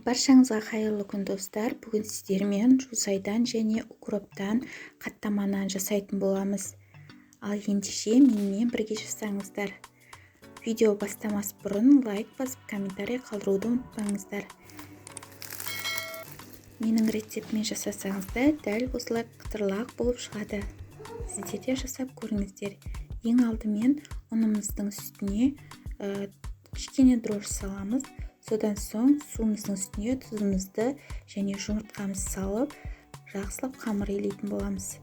Баршаңызға қайырлы күн достар. Бүгін сіздермен жусайдан және укроптан қаттаманы жасайтын боламыз. Ал ендеше менімен бірге жасаңыздар. Видео бастамас бұрын лайк басып, комментарий қалдыруды ұмытпаңыздар. Менің рецептімен жасасаңыздар, дәл осылай қытырлақ болып шығады. Сіздер де жасап көріңіздер. Ең алдымен ұнымыздың үстіне кішкене дрожж саламыз. Содан соң суымыздың үстіне тұзымызды және жұмыртқамызды салып, жақсылап қамыр илейтін боламыз.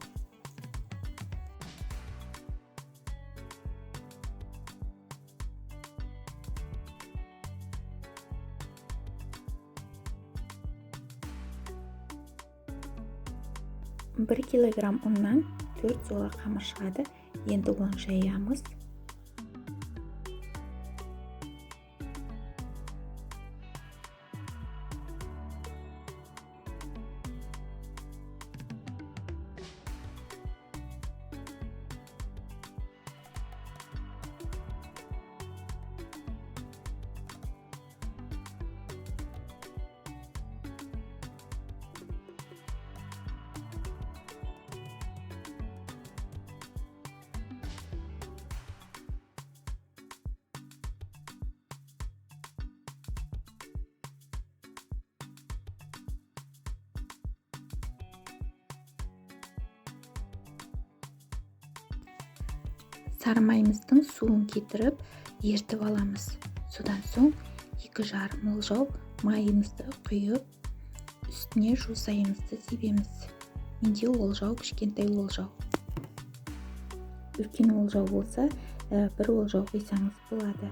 Бір килограмм ұннан 4 зола қамыр шығады. Енді оны жаямыз. Сары майымыздың суын кетіріп, ертіп аламыз. Содан соң 2,5 олжау майымызды құйып, үстіне жусайымызды себеміз. Менде олжау кішкентай олжау. Үлкен олжау болса, бір олжау құйсаңыз болады.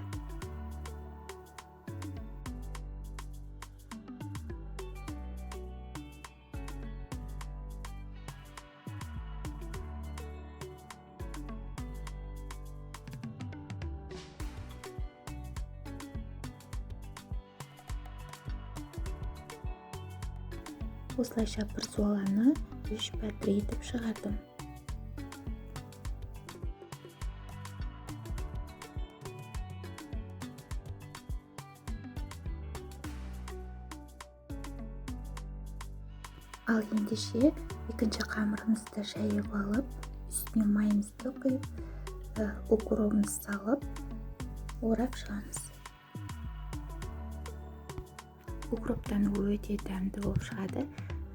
Осылайша бір золаны 3 пәтір етіп шығардым. Ал ендеше екінші қамырымызды жайып алып, үстіне майымызды құйып, укропымызды салып, орап шығамыз. Укроптан өте дәмді болып шығады.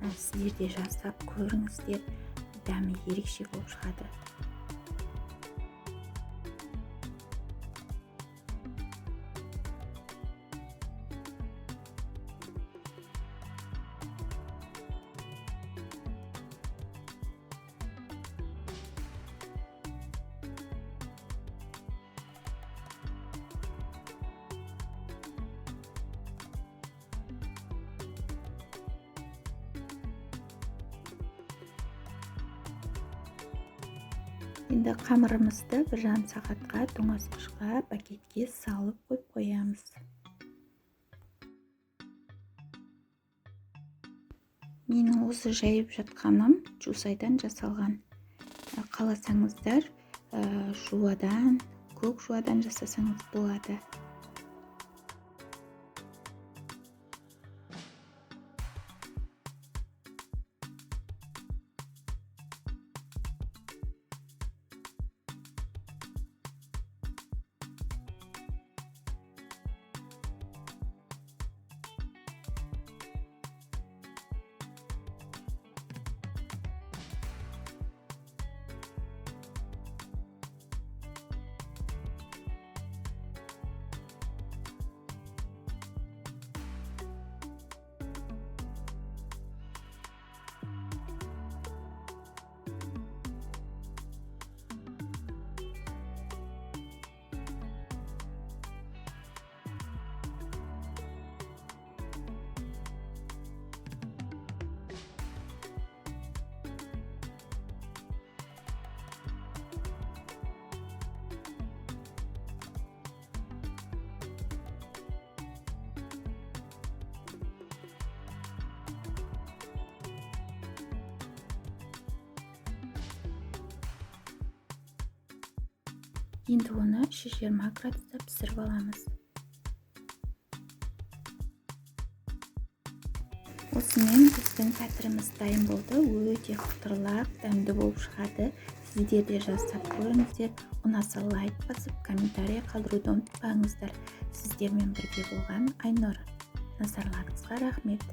Сіздер де жасап көріңіздер, дәмі ерекше болып шығады. Енді қамырымызды 1,5 сағатқа тоңазытқышқа пакетке салып қойып қоямыз. Менің осы жайып жатқаным жусайдан жасалған. Қаласаңыздар, жуадан, көк жуадан жасасаңыз болады. Енді оны 120 градуста пісіріп аламыз. Осымен біздің пәтіріміз дайын болды. Өте қытырлақ, дәмді болып шығады. Сіздер де жасап көріңіздер. Ұнаса лайк басып, комментарий қалдыруды ұмытпаңыздар. Сіздермен бірге болған Айнұр. Назарларыңызға рахмет.